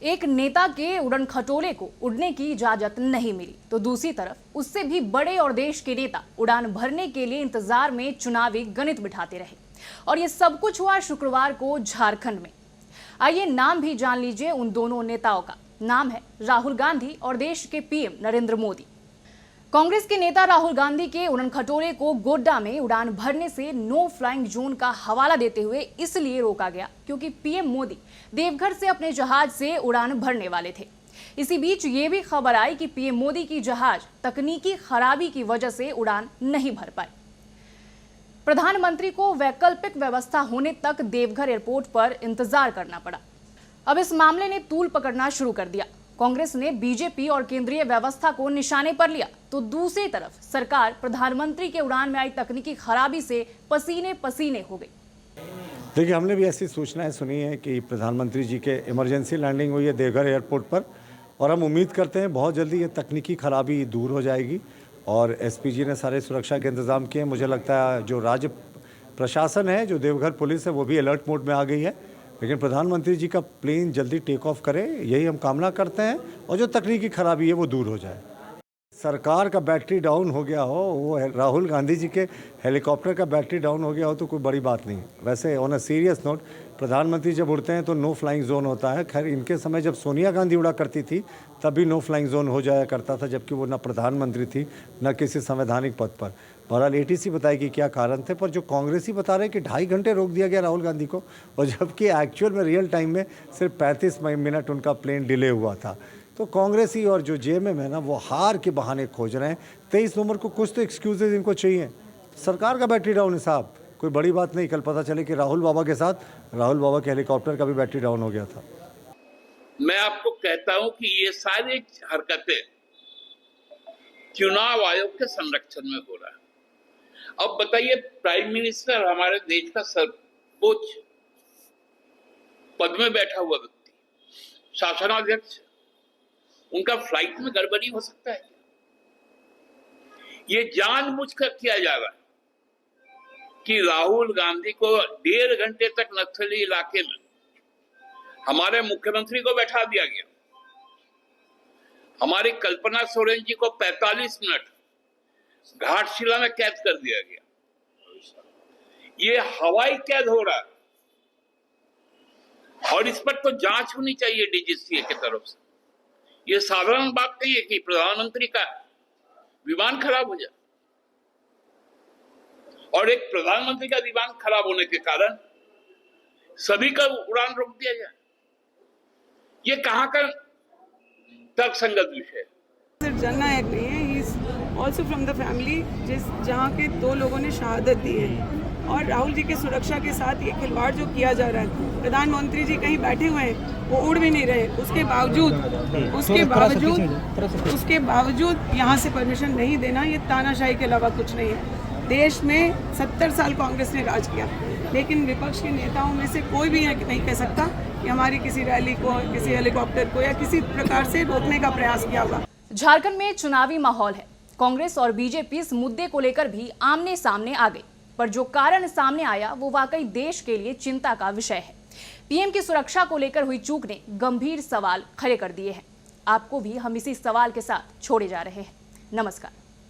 एक नेता के उड़न खटोले को उड़ने की इजाजत नहीं मिली तो दूसरी तरफ उससे भी बड़े और देश के नेता उड़ान भरने के लिए इंतजार में चुनावी गणित बिठाते रहे। और ये सब कुछ हुआ शुक्रवार को झारखंड में। आइए नाम भी जान लीजिए उन दोनों नेताओं का। नाम है राहुल गांधी और देश के पीएम नरेंद्र मोदी। कांग्रेस के नेता राहुल गांधी के उड़न खटोले को गोड्डा में उड़ान भरने से नो फ्लाइंग जोन का हवाला देते हुए इसलिए रोका गया क्योंकि पीएम मोदी देवघर से अपने जहाज से उड़ान भरने वाले थे। इसी बीच ये भी खबर आई कि पीएम मोदी की जहाज तकनीकी खराबी की वजह से उड़ान नहीं भर पाए। प्रधानमंत्री को वैकल्पिक व्यवस्था होने तक देवघर एयरपोर्ट पर इंतजार करना पड़ा। अब इस मामले ने तूल पकड़ना शुरू कर दिया। कांग्रेस ने बीजेपी और केंद्रीय व्यवस्था को निशाने पर लिया तो दूसरी तरफ सरकार प्रधानमंत्री के उड़ान में आई तकनीकी खराबी से पसीने पसीने हो गई। देखिए, हमने भी ऐसी सूचनाएं सुनी है कि प्रधानमंत्री जी के इमरजेंसी लैंडिंग हुई है देवघर एयरपोर्ट पर, और हम उम्मीद करते हैं बहुत जल्दी ये तकनीकी खराबी दूर हो जाएगी। और एसपी जी ने सारे सुरक्षा के इंतजाम किए। मुझे लगता है जो राज्य प्रशासन है, जो देवघर पुलिस है, वो भी अलर्ट मोड में आ गई है। लेकिन प्रधानमंत्री जी का प्लेन जल्दी टेक ऑफ करे, यही हम कामना करते हैं, और जो तकनीकी खराबी है वो दूर हो जाए। सरकार का बैटरी डाउन हो गया हो, वो राहुल गांधी जी के हेलीकॉप्टर का बैटरी डाउन हो गया हो तो कोई बड़ी बात नहीं। वैसे ऑन अ सीरियस नोट, प्रधानमंत्री जब उड़ते हैं तो नो फ्लाइंग जोन होता है। खैर, इनके समय जब सोनिया गांधी उड़ा करती थी तब भी नो फ्लाइंग जोन हो जाया करता था, जबकि वो ना प्रधानमंत्री थी न किसी संवैधानिक पद पर। बहरहाल एटीसी बताएगी क्या कारण थे, पर जो कांग्रेसी बता रहे हैं कि 2.5 घंटे रोक दिया गया राहुल गांधी को, और जबकि एक्चुअल में रियल टाइम में सिर्फ 35 मिनट उनका प्लेन डिले हुआ था। तो कांग्रेसी और जो जेएमएम है ना, वो हार के बहाने खोज रहे हैं। 23 नवंबर को कुछ तो एक्सक्यूजेज इनको चाहिए। सरकार का बैटरी डाउन है साहब, कोई बड़ी बात नहीं। कल पता चले कि राहुल बाबा के साथ राहुल बाबा के हेलीकॉप्टर का भी बैटरी डाउन हो गया था। मैं आपको कहता हूं कि ये सारी हरकतें चुनाव आयोग के संरक्षण में हो रहा है। अब बताइए, प्राइम मिनिस्टर हमारे देश का सर्वोच्च पद में बैठा हुआ व्यक्ति, शासनाध्यक्ष, उनका फ्लाइट में गड़बड़ी हो सकता है? ये जानबूझकर किया जा रहा है कि राहुल गांधी को 1.5 घंटे तक नक्सली इलाके में हमारे मुख्यमंत्री को बैठा दिया गया। हमारी कल्पना सोरेन जी को 45 मिनट घाटशिला में कैद कर दिया गया। ये हवाई कैद हो रहा है, और इस पर तो जांच होनी चाहिए डीजीसीए की तरफ से। ये साधारण बात नहीं है कि प्रधानमंत्री का विमान खराब हो जाए, और एक प्रधानमंत्री का विमान खराब होने के कारण सभी का उड़ान रोक दिया जाए। ये कहां का तर्कसंगत विषय है? सिर्फ जननायक नहीं है, he is also from the family जहाँ के 2 लोगों ने शहादत दी है। और राहुल जी के सुरक्षा के साथ ये खिलवाड़ जो किया जा रहा है, प्रधानमंत्री जी कहीं बैठे हुए हैं, वो उड़ भी नहीं रहे, उसके बावजूद यहाँ से परमिशन नहीं देना, ये तानाशाही के अलावा कुछ नहीं है। देश में 70 साल कांग्रेस ने राज किया, लेकिन विपक्ष के नेताओं में से कोई भी नहीं कह सकता कि हमारी किसी रैली को, किसी हेलीकॉप्टर को या किसी प्रकार से रोकने का प्रयास किया होगा। झारखंड में चुनावी माहौल है। कांग्रेस और बीजेपी इस मुद्दे को लेकर भी आमने सामने आ गई, पर जो कारण सामने आया वो वाकई देश के लिए चिंता का विषय है। पीएम की सुरक्षा को लेकर हुई चूक ने गंभीर सवाल खड़े कर दिए हैं। आपको भी हम इसी सवाल के साथ छोड़े जा रहे हैं। नमस्कार।